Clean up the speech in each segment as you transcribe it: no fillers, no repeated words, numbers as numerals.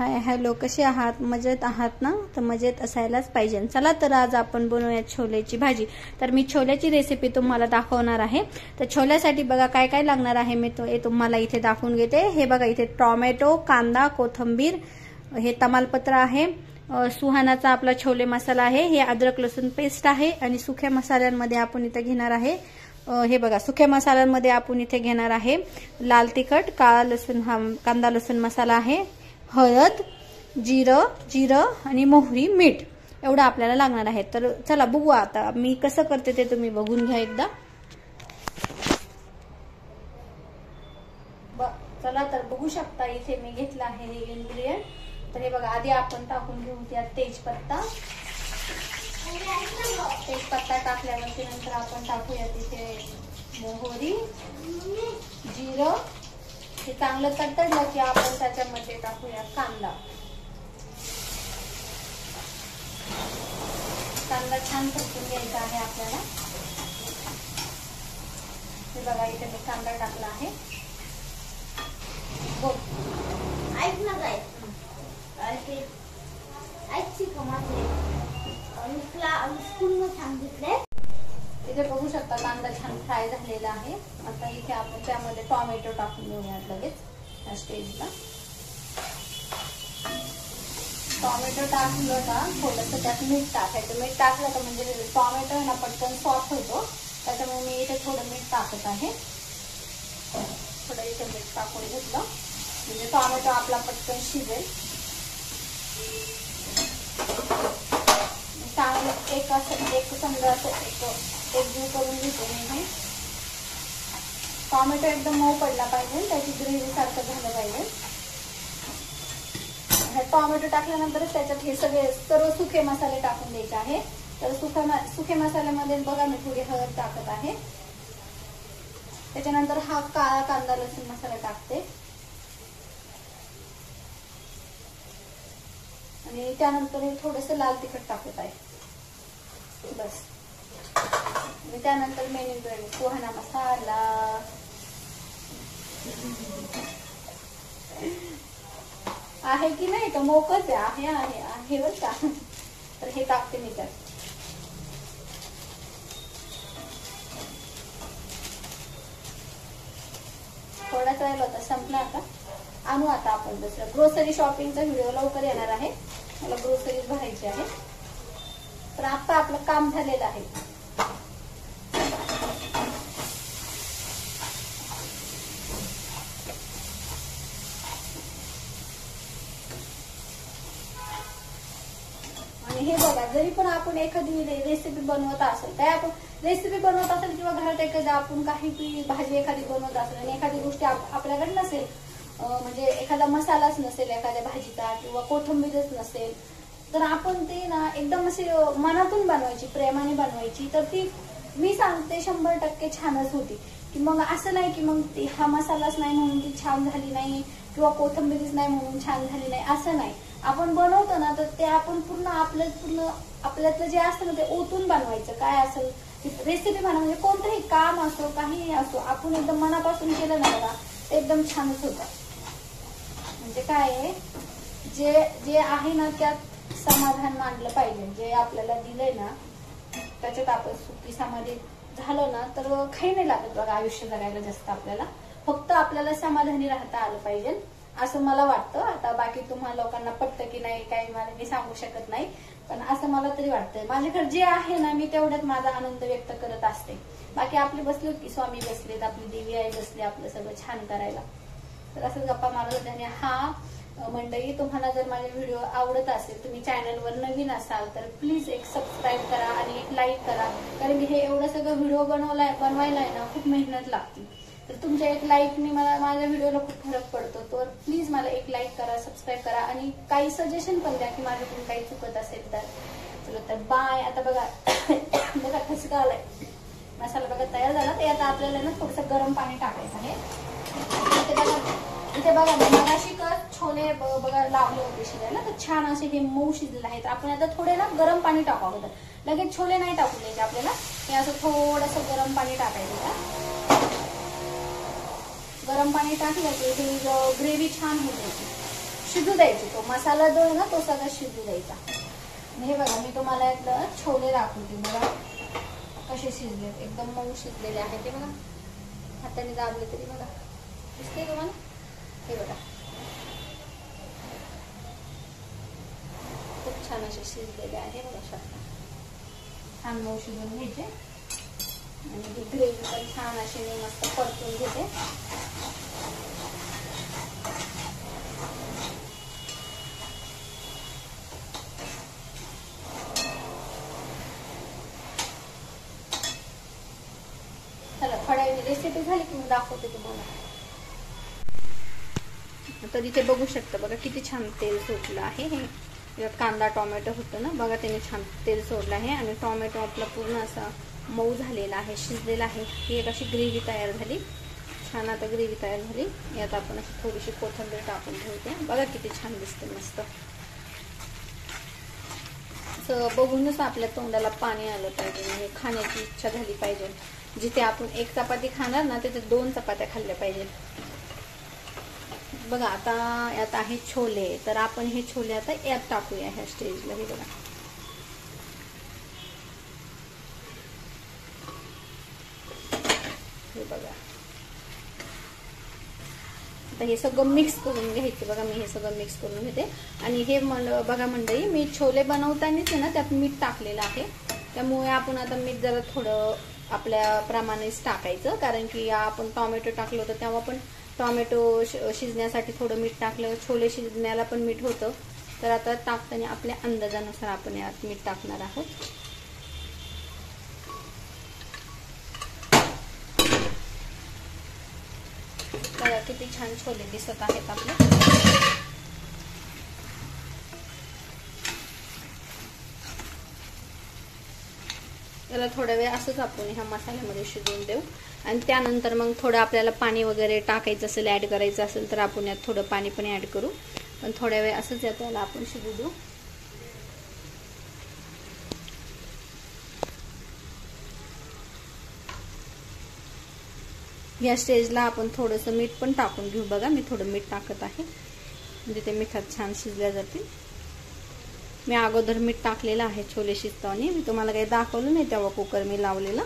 Hi hello, कसे आहात? मजेत आहात ना? तर मजेत असायलाच पाहिजे. चला तर आज आपण बनवूया छोलेची भाजी. तर मी छोल्याची रेसिपी तुम्हाला दाखवणार आहे. तर छोल्यासाठी बघा काय काय लागणार आहे मी तुम्हाला इथे दाखवून घेते. हे बघा इथे टोमॅटो, कांदा, कोथिंबीर, हे तमालपत्र आहे, सुहानाचा आपला छोले मसाला आहे, हे अद्रक लसूण पेस्ट आहे आणि सुक्या मसाल्यांमध्ये आपण इथे घेणार आहे. हे बघा सुक्या मसाल्यांमध्ये आपण इथे घेणार आहे लाल तिखट, काळा लसूण, कांदा लसूण मसाला आहे, हळद, जिरं आणि मोहरी, मीठ एवढं आपल्याला लागणार आहे. तर चला बघू आता मी कसं करते ते तुम्ही बघून घ्या एकदा. चला तर बघू शकता इथे मी घेतला आहे हे इन्ग्रेडियंट. तर हे बघा आधी आपण टाकून घेऊ त्यात तेजपत्ता. तेजपत्ता टाकल्यानंतर नंतर आपण टाकूया तिथे मोहरी, जिरं. हे चांगलं तडतडलं की आपण त्याच्यामध्ये टाकूया कांदा. कांदा छान परतून घ्यायचा आहे आपल्याला. हे बघा इथे मी कांदा टाकला आहे. ऐक ना काय ऐकची कमाल स्कूल मध्ये सांगितले. इथे बघू शकता कांदा छान फ्राय झालेला आहे. आता इथे आपण त्यामध्ये टोमॅटो टाकून घेऊयात लगेच या स्टेजला. टोमॅटो टाकलं का थोडंसं त्यात मीठ टाकायचं. मीठ टाकलं का म्हणजे टोमॅटो ना पटकन सॉफ्ट होतो, त्याच्यामुळे मी इथे थोडं मीठ टाकत आहे. थोडं इथे मीठ टाकून घेतलं म्हणजे टोमॅटो आपला पटकन शिजेल. चांगलं एक समजा एकजीव करून घेतो मी. टोमॅटो एकदम मऊ पडला पाहिजे, त्याची ग्रेव्ही सारखं झालं पाहिजे. टोमॅटो टाकल्यानंतरच त्याच्यात हे सर्व सुके मसाले टाकून द्यायचे आहे. तर सुके मसाल्यामध्ये बघा मी थोडी हळद टाकत आहे. त्याच्यानंतर हा काळा कांदा लसूण मसाला टाकते आणि त्यानंतर थोडंसं लाल तिखट टाकत आहे बस. आणि त्यानंतर मेन इन्ग्रेडियंट सुहाना मसाला. आहे की नाही का मोकच आहे आहे बरं का. तर हे टाकते मी त्यात. थोडाच राहिला होता, संपला आता. आणू आता आपण दुसरं. ग्रोसरी शॉपिंगचा व्हिडिओ लवकर येणार आहे. मला ग्रोसरीज भरायची आहे. तर आता आपलं काम झालेलं आहे. आणि हे बघा जरी पण आपण एखादी रेसिपी बनवत असेल, काय आपण रेसिपी बनवत असेल किंवा घरात एखादा आपण काही भाजी एखादी बनवत असेल आणि एखादी गोष्टी आपल्याकडे नसेल, म्हणजे एखादा मसालाच नसेल एखाद्या भाजीचा किंवा कोथिंबीरच नसेल, तर आपण ते ना एकदम असे मनातून बनवायची, प्रेमाने बनवायची. तर ती मी सांगते 100% छानच होती. की मग असं नाही की मग हा मसालाच नाही म्हणून ती छान झाली नाही किंवा कोथिंबीरच नाही म्हणून छान झाली नाही, असं नाही. आपण बनवतो ना तर ते आपण पूर्ण आपल्यातलं जे असतं ना ते ओतून बनवायचं. काय असेल रेसिपी म्हणा म्हणजे कोणतंही काम असो काहीही असो, आपण एकदम मनापासून केलं ना बघा ते एकदम छानच होतं. म्हणजे काय आहे जे आहे ना त्यात समाधान मानलं पाहिजे. जे आपल्याला दिलंय ना त्याच्यात आपण सुखी समाधी झालं ना तर काही नाही लागत बघा आयुष्य जगायला जास्त. आपल्याला फक्त आपल्याला समाधानी राहता आलं पाहिजे असं मला वाटतं. आता बाकी तुम्हाला लोकांना पटतं की नाही काही मला मी सांगू शकत नाही, पण असं मला तरी वाटतंय. माझ्याकडे जे आहे ना मी तेवढ्यात माझा आनंद व्यक्त करत असते. बाकी आपली बसली की स्वामी बसलेत, आपली देवी आई बसली आपलं सगळं छान करायला. तर असं गप्पा मारत होते. आणि हा मंडळी तुम्हाला जर माझे व्हिडिओ आवडत असेल, तुम्ही चॅनलवर नवीन असाल तर प्लीज एक सबस्क्राईब करा आणि एक लाईक करा. कारण की हे एवढं सगळं व्हिडिओ बनवायला आहे ना खूप मेहनत लागते. तर तुमच्या एक लाईकने मला माझ्या व्हिडिओला खूप फरक पडतो. तर प्लीज मला एक लाईक करा, सबस्क्राईब करा आणि काही सजेशन पण द्या की माझ्याकडून काही चुकत असेल तर. चलो तर बाय. आता बघा बघा कसं झालंय मसाला बघा तयार झाला. ते आता आपल्याला ना थोडंसं गरम पाणी टाकायचं आहे. इथे बघा मगाशी छोले बघा लावले होते शिजायला तर छान असे हे मऊ शिजलेले आहेत. आपण आता थोडे ना गरम पाणी टाकू अगोदर, लगेच छोले नाही टाकू द्यायचे आपल्याला. हे असं थोडंसं गरम पाणी टाकायचं. गरम पाणी टाकलं की ही ग्रेव्ही छान होते. शिजू द्यायची. तो मसाला जो आहे ना तो सगळा शिजू द्यायचा. हे बघा मी तुम्हाला यातलं छोले दाखवते. बघा कसे शिजलेत, एकदम मऊ शिजलेले आहेत ते. बघा हाताने दाबले तरी बघा दिसते तुम्हाला. हे बघा खूप छान असे शिजलेले आहे. बघा शकता छान मऊ शिजून घ्यायचे. आणि ती ग्रेव्ही पण छान अशी मी मस्त परतून घेते. चला थोड्या रेसिपी झाली की मी दाखवते तुम्हाला. तर इथे बघू शकता बघा किती छान तेल सुटलं आहे. हे यात कांदा टोमॅटो होतं ना बघा, त्याने छान तेल सोडलं आहे. आणि टोमॅटो आपला पूर्ण असा मऊ झालेला आहे, शिजलेला आहे. ही एक अशी ग्रेव्ही तयार झाली. छान आता ग्रेव्ही तयार झाली. यात आपण अशी थोडीशी कोथिंबीर टाकून ठेवते. बघा किती छान दिसते मस्त. असं बघूनच आपल्या तोंडाला पाणी आलं पाहिजे आणि खाण्याची इच्छा झाली पाहिजे. जिथे आपण एक चपाती खाणार ना तिथे 2 चपात्या खाल्ल्या पाहिजे. बघा आता यात आहे छोले. तर आपण हे छोले आता यात टाकूया ह्या स्टेजला. हे बघा हे बघा आता हे सगळं मिक्स करून घ्यायचं. बघा मी हे सगळं मिक्स करून घेते. आणि हे बघा मंडळी, मी छोले बनवतानाच ना त्यात मीठ टाकलेलं आहे. त्यामुळे आपण आता मीठ जरा थोडं आपल्या प्रमाणेच टाकायचं. कारण की आपण टोमॅटो टाकलं होतं तेव्हा पण टोमॅटो शिजण्यासाठी थोडं मीठ टाकलं. छोले शिजण्याला पण मीठ होतं. तर आता टाकताना आपल्या अंदाजानुसार आपण यात मीठ टाकणार आहोत. बघा किती छान छोले दिसत आहेत आपले. याला थोडा वेळ असंच आपण ह्या मसाल्यामध्ये शिजवून देऊ. आणि त्यानंतर मग थोडं आपल्याला पाणी वगैरे टाकायचं असेल, ऍड करायचं असेल तर आपण यात थोडं पाणी पण ऍड करू. पण थोड्या वेळ असंच याला आपण शिजू देऊ. या स्टेजला आपण थोडंसं मीठ पण टाकून घेऊ. बघा मी थोडं मीठ टाकत आहे म्हणजे ते मिठात छान शिजल्या जातील. मी अगोदर मीठ टाकलेलं आहे छोले शिजताना. मी तुम्हाला काही दाखवलं नाही तेव्हा कुकर मी लावलेला.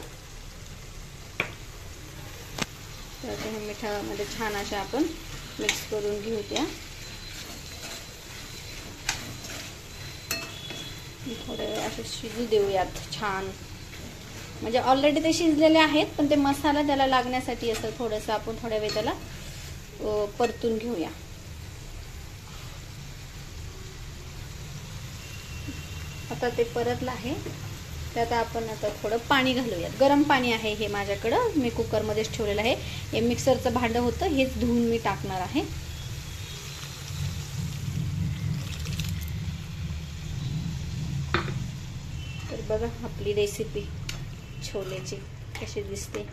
तर हे मिठामध्ये छान अशा आपण मिक्स करून घेऊ. त्या थोड्या वेळ असं शिजू देऊयात छान. म्हणजे ऑलरेडी ते शिजलेले आहेत पण ते मसाला त्याला लागण्यासाठी असं थोडंसं आपण थोड्या वेळ त्याला परतून घेऊया. आता ते परतलं आहे. त्यात आपण आता थोडं पाणी घालूयात. गरम पाणी आहे हे माझ्याकडं, मी कुकरमध्येच ठेवलेलं आहे. हे मिक्सरचं भांडं होतं हेच धुवून मी टाकणार आहे. तर बघा आपली रेसिपी छोलेची कशी दिसते,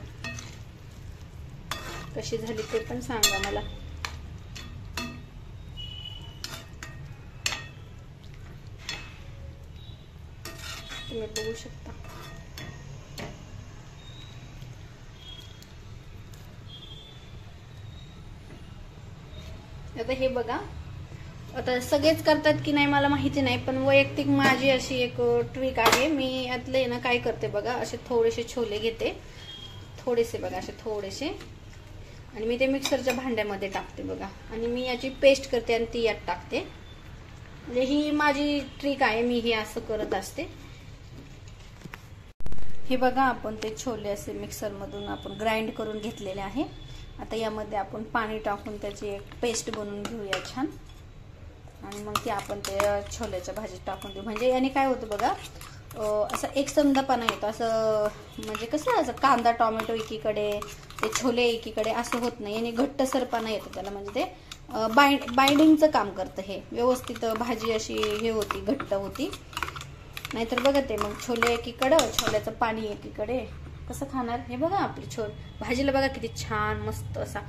कशी झाली ते पण सांगा मला. तुम्ही बघू शकता. आता हे बघा, आता सगळेच करतात की नाही मला माहिती नाही, पण वैयक्तिक माझी अशी एक ट्रिक आहे. मी यातले ना काय करते बघा, असे थोडेसे छोले घेते, थोडेसे बघा असे थोडेसे, आणि मी ते मिक्सरच्या भांड्यामध्ये टाकते बघा, आणि मी याची पेस्ट करते आणि ती यात टाकते. म्हणजे ही माझी ट्रिक आहे, मी हे असं करत असते. हे बघा आपण ते छोले असे मिक्सर मधून आपण ग्राइंड करून घेतलेले आहे. आता यामध्ये आपण पाणी टाकून त्याची एक पेस्ट बनवून घेऊया छान, आणि मग ती आपण ते छोल्याच्या भाजीत टाकून देऊ. म्हणजे याने काय होतं बघा, असं एकसंधपणा येतो. असं म्हणजे कसं असं कांदा टोमॅटो एकीकडे, ते छोले एकीकडे असं होत नाही. याने घट्टसरपणा येतो त्याला, म्हणजे ते बाइंडिंगचं काम करतं. हे व्यवस्थित भाजी अशी हे होती, घट्ट होती. नाहीतर बघा ते मग छोले एकीकडे, छोल्याचं पाणी एकीकडे, कसं खाणार. हे बघा आपली भाजीला बघा किती छान मस्त असा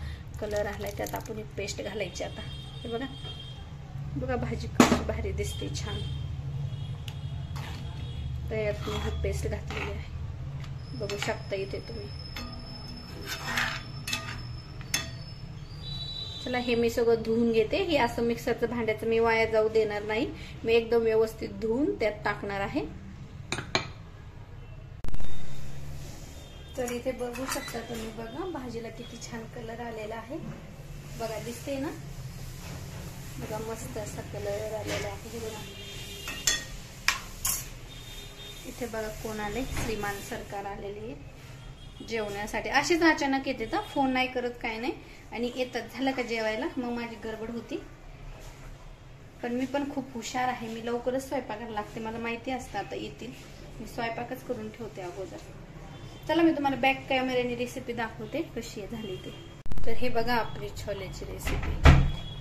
कलर आलाय. त्यात आपण एक पेस्ट घालायची आता. हे बघा बघा भाजी कशी भारी दिसते छान. तर यात मी ही पेस्ट घातलेली आहे, बघू शकता इथे तुम्ही. चला हे मी सगळं धुवून घेते. हे असं मिक्सरचं भांड्याचं मी वाया जाऊ देणार नाही. मी एकदम व्यवस्थित धुवून त्यात टाकणार आहे. तर इथे बघू शकता तुम्ही, बघा भाजीला किती छान कलर आलेला आहे. बघा दिसते ना, बघा मस्त असा कलर आलेला आहे. हे बघा इथे बघा कोण आले, श्रीमान सरकार आलेले आहे जेवण्यासाठी. अशीच अचानक येते तर फोन नाही करत काय नाही आणि येतात. झालं का जेवायला, मग माझी गडबड होती. पण मी पण खूप हुशार आहे, मी लवकरच स्वयंपाकाला लागते. मला माहिती असतं आता येतील, मी स्वयंपाकच करून ठेवते अगोदर. चला मी तुम्हाला बॅक कॅमेऱ्याने रेसिपी दाखवते कशी झाली ते. तर हे बघा आपली छोल्याची रेसिपी.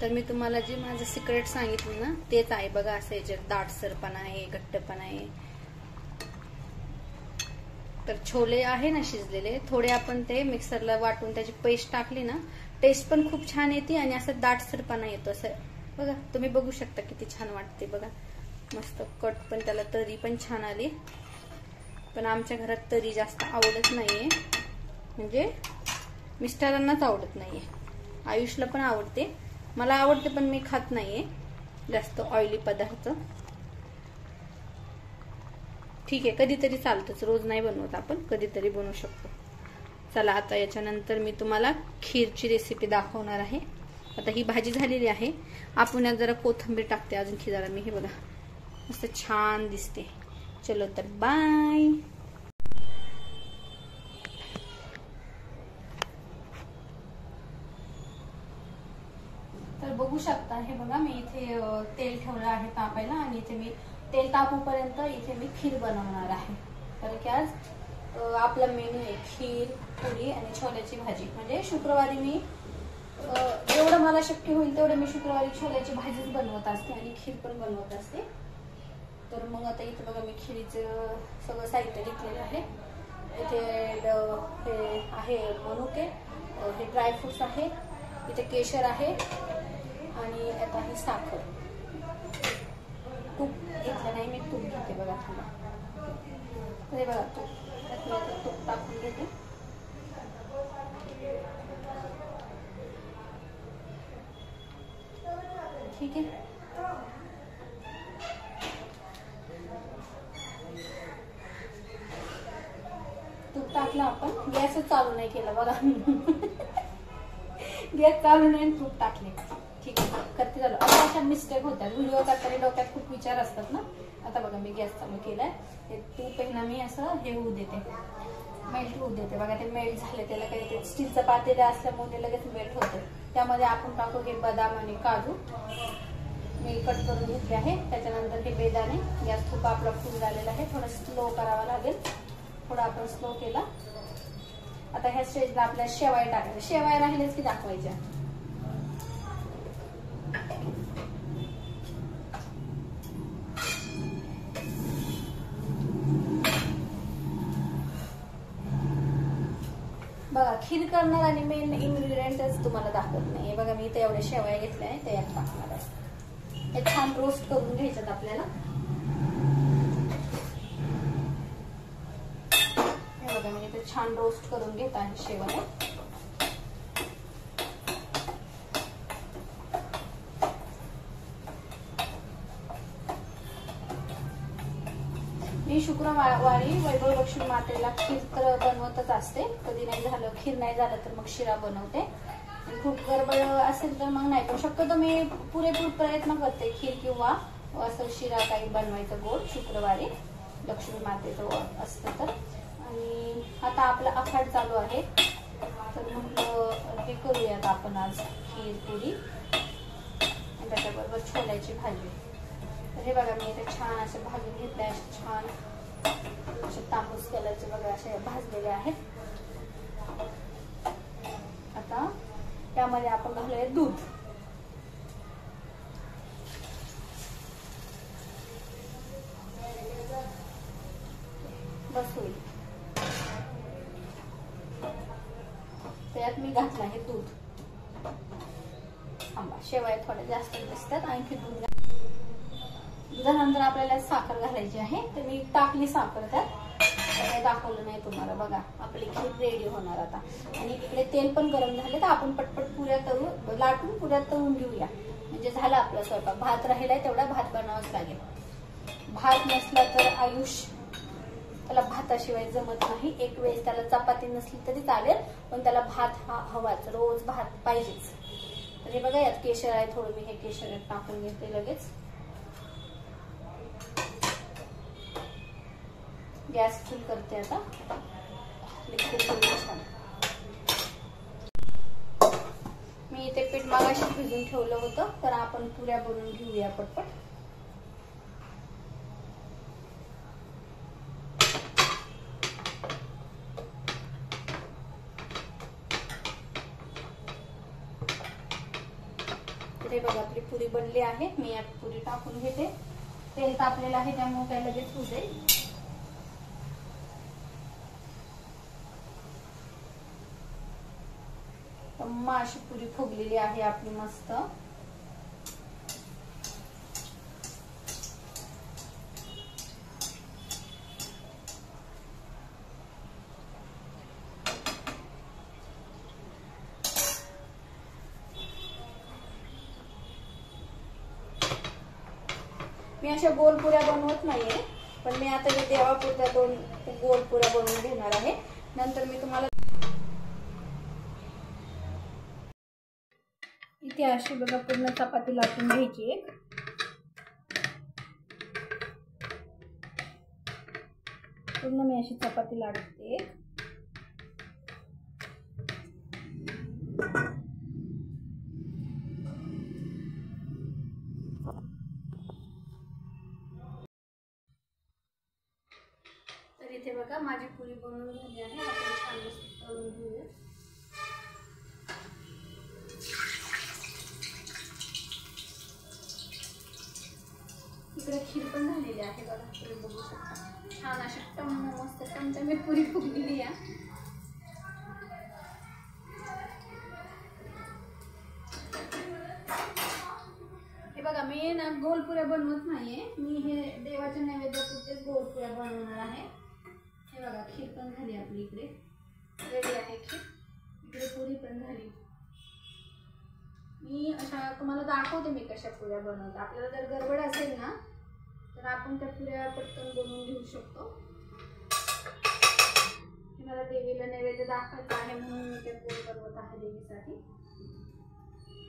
तर मी तुम्हाला जे माझं सिक्रेट सांगितलं ना तेच आहे. बघा असं याच्यात दाटसरपणा आहे, घट्टपणा आहे. तर छोले आहे ना शिजलेले, थोडे आपण ते मिक्सरला वाटून त्याची पेस्ट टाकली ना, टेस्ट पण खूप छान येते आणि असं दाटसरपणा येतो. असं बघा तुम्ही बघू शकता किती छान वाटते. बघा मस्त कट पण, त्याला तरी पण छान आली. पण आमच्या घरात तरी जास्त आवडत नाहीये, म्हणजे मिस्टरांनाच आवडत नाहीये. आयुषला पण आवडते, मला आवडते पण मी खात नाहीये जास्त ऑइली पदार्थ. ठीक आहे कधीतरी चालतंच, रोज नाही बनवत आपण, कधीतरी बनवू शकतो. चला आता याच्यानंतर मी तुम्हाला खीरची रेसिपी दाखवणार आहे. आता ही भाजी झालेली आहे, आपण यात जरा कोथिंबीर टाकते अजून खिजाला मी. हे बघा मस्त छान दिसते. चलो तर बाय. तर बघू शकता हे बघा मी इथे तेल ठेवलं आहे तापायला आणि इथे मी तेल तापूपर्यंत इथे मी खीर बनवणार आहे. कारण की आज आपला मेनू आहे खीर, पुरी आणि छोल्याची भाजी. म्हणजे शुक्रवारी मी जेवढं मला शक्य होईल तेवढं मी शुक्रवारी छोल्याची भाजीच बनवत असते आणि खीर पण बनवत असते. तर मग आता इथे बघा मी खिरीचं सगळं साहित्य घेतलेलं आहे. इथे हे आहे मनुके, हे ड्रायफ्रुट्स आहे, इथे केशर आहे आणि आता ही साखर. तूप घेतलं नाही मी, तूप घेते बघा थोडं. हे बघा तूप टाकून घेते. ठीक आहे. तूप टाकलं आपण, गॅसच चालू नाही केला बघा. गॅस चालू नाही, तूप टाकले. ठीक आहे करते झालं. आता अशा मिस्टेक होतात, व्हिडिओ करताना डोक्यात खूप विचार असतात ना. आता बघा मी गॅस चालू केलाय. ते तूप पहिला मी असं हे होऊ देते, मेल्ट होऊ देते. बघा ते मेल्ट झाले, त्याला काही ते स्टीलचं पातेलं असल्यामुळे ते लगेच मेल्ट होते. त्यामध्ये आपण टाकू हे बदाम आणि काजू मी कट करून घेतले आहे. त्याच्यानंतर हे बेदाणे. गॅस खूप आपला फुल झालेला आहे, थोडं स्लो करावा लागेल. थोडा आपण स्लो केला. आता ह्या स्टेजला आपल्या शेवाय टाकायच्या. शेवाय राहिलेच की दाखवायच्या. बघा खीर करणार आणि मेन इन्ग्रेडियंटच तुम्हाला दाखवत नाही. बघा मी इथे एवढे शेवाय घेतले आहे, ते यात टाकणार आहे. हे छान रोस्ट करून घ्यायच्यात आपल्याला. हे बघा मी इथे छान रोस्ट करून घेत आहे शेवाय. मी शुक्रवारी वैभव लक्ष्मी मातेला खीर तर बनवतच असते. कधी नाही झालं, खीर नाही झालं तर मग शिरा बनवते. खूप गडबड असेल तर मग नाही, पण शक्यतो मी पुरेपूर प्रयत्न करते खीर किंवा असं शिरा काही बनवायचं गोड शुक्रवारी लक्ष्मी मातेचं असतं तर. आणि आता आपला आखाड चालू आहे, तर मग हे करूयात आपण आज खीर पुरी आणि त्याच्याबरोबर छोल्याची भाजी. तर हे बघा मी इथे छान असे भाजून घेतले, असे छान असे तांबूस कलरचे बघा असे भाजलेले आहेत. आता त्यामध्ये आपण घालूया दूध. बस होईल. त्यात मी घातलं आहे दूध. आंबा शेवाय थोड्या जास्त दिसतात, आणखी दूध. दुधानंतर आपल्याला साखर घालायची आहे, तर मी टाकली साखर त्यात. सगळं दाखवलं नाही तुम्हाला. बघा आपली खीर रेडी होणार आता. आणि इकडे तेल पण गरम झाले तर आपण पटपट पुऱ्या तळून लाटून पुऱ्या तळून घेऊया. म्हणजे झाला आपला स्वयंपाक. भात राहिलाय तेवढा भात बनावाच लागेल. भात नसला तर आयुष त्याला भाताशिवाय जमत नाही. एक वेळेस त्याला चपाती नसली तरी चालेल, पण त्याला भात हा हवाच, रोज भात पाहिजेच. तर हे बघा यात केशर आहे थोडं, मी हे केशर टाकून घेते लगेच. गॅस फुल करते आता. छान. मी इथे पीठ मागाशी भिजून ठेवलं होतं, तर आपण पुऱ्या बनवून घेऊया पटपट. हे बघा आपली पुरी बनली आहे. मी यात पुरी टाकून घेते. तेल तापलेलं आहे त्यामुळे काय लगेच होऊ जाईल. अशी पुरी फुगलेली आहे आपली मस्त. मी अशा गोल पुऱ्या बनवत नाहीये, पण मी आता या देवापुरत्या 2 गोल पुऱ्या बनवून घेणार आहे. नंतर मी तुम्हाला इथे अशी बघा पूर्ण चपाती लाटून घ्यायची एक. पूर्ण मी अशी चपाती लाटते. तर इथे बघा माझी पुरी बनवून झाली आहे. आपण छान मस्त तळून घेऊया. इकडे खीर पण झालेली आहे बघा, तुम्ही बघू शकता. छान अशी टम्म मस्त टमटमीत पुरी फुगलेली आहे. हे बघा मी ना गोल पुऱ्या बनवत नाहीये. मी हे देवाच्या नैवेद्यापुरते गोल पुऱ्या बनवणार आहे. हे बघा खीर पण झाली आपली इकडे रेडी आहे खीर. इकडे पुरी पण झाली. मी अशा तुम्हाला दाखवते मी कशा पुऱ्या बनवते. आपल्याला जर गडबड असेल ना तर आपण त्या पुऱ्या पटकन बनवून घेऊ शकतो. मला देवीला नैवेद्य दाखवायचा आहे म्हणून मी ते गोल बनवत आहे देवीसाठी.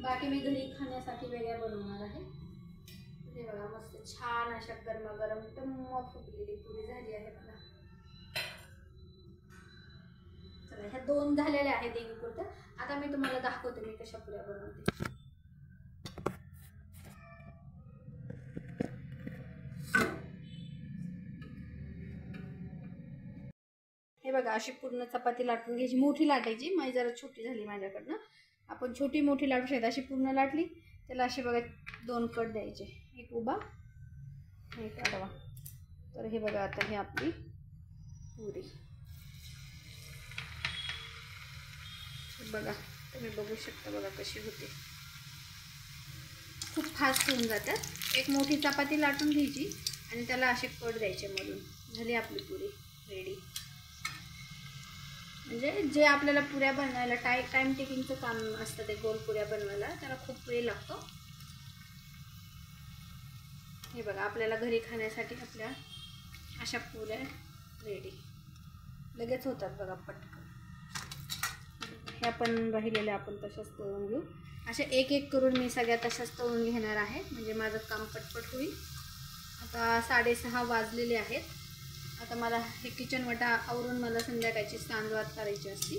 बाकी मी घरी खाण्यासाठी वेगळ्या बनवणार आहे. हे बघा मस्त छान अशा गरमागरम टम्म फुगलेली पुरी झाली आहे बघा. चला ह्या 2 झालेल्या आहेत देवीपुरत्या. आता मी तुम्हाला दाखवते मी कशा पुऱ्या बनवते. हे बघा अशी पूर्ण चपाती लाटून घ्यायची. मोठी लाटायची, माझी जरा छोटी झाली माझ्याकडनं. आपण छोटी मोठी लाटू शकतो. अशी पूर्ण लाटली त्याला अशी बघा 2 कट द्यायचे, एक उभा एक आडवा. तर हे बघा आता ही आपली पुरी बघा, तुम्ही बघू शकता बघा कशी होते. खूप फास्ट होऊन जातात. एक मोठी चपाती लाटून घ्यायची आणि त्याला असे कट द्यायचे मधून. झाली आपली पुरी रेडी. म्हणजे जे आपल्याला पुऱ्या बनवायला टाइम टेकिंगचं काम असतं ते गोल पुऱ्या बनवायला, त्याला खूप वेळ लागतो. हे बघा आपल्याला घरी खाण्यासाठी आपल्या अशा पुऱ्या रेडी लगेच होतात बघा पटकन. ह्या पण राहिलेल्या आपण तशाच तळून घेऊ. अशा एक एक करून मी सगळ्या तशाच तळून घेणार आहे, म्हणजे माझं काम पटपट होईल. आता 6:30 वाजलेले आहेत. आता मला हे किचन वटा आवरून मला संध्याकाळची सांजवात करायची असते.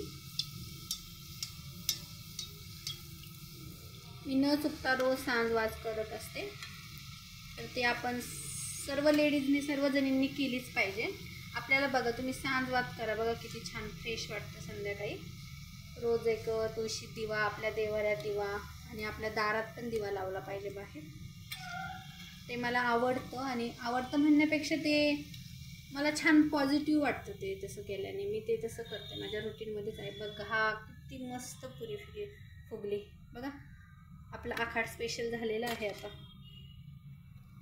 मी न चुकता रोज सांजवात करत असते. तर ते आपण सर्व लेडीजनी सर्वजणींनी केलीच पाहिजे. आपल्याला बघा तुम्ही सांजवात करा बघा किती छान फ्रेश वाटतं संध्याकाळी. रोज एक तुळशी दिवा, आपल्या देवाऱ्यात दिवा आणि आपल्या दारात पण दिवा लावला पाहिजे बाहेर. ते मला आवडतं. आणि आवडतं म्हणण्यापेक्षा ते मला छान पॉझिटिव्ह वाटतं ते तसं केल्याने. मी ते तसं करते माझ्या रुटीनमध्येच आहे. बघा किती मस्त पुरी फुगली बघा. आपलं आखाड स्पेशल झालेलं आहे. आता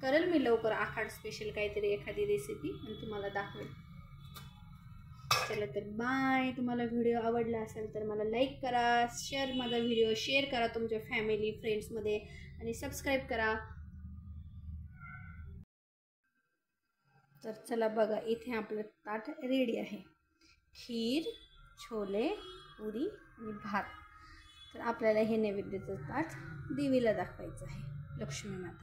करेल मी लवकर आखाड स्पेशल काहीतरी एखादी रेसिपी आणि तुम्हाला दाखवेल. चला तर बाय. तुम्हाला व्हिडिओ आवडला असेल तर मला लाईक करा, माझा व्हिडिओ शेअर करा तुमच्या फॅमिली फ्रेंड्समध्ये आणि सबस्क्राईब करा. तर चला बघा, इथे आपलं ताट रेडी आहे. खीर, छोले, पुरी आणि भात. तर आपल्याला हे नैवेद्याचं ताट देवीला दाखवायचं आहे, लक्ष्मी माता.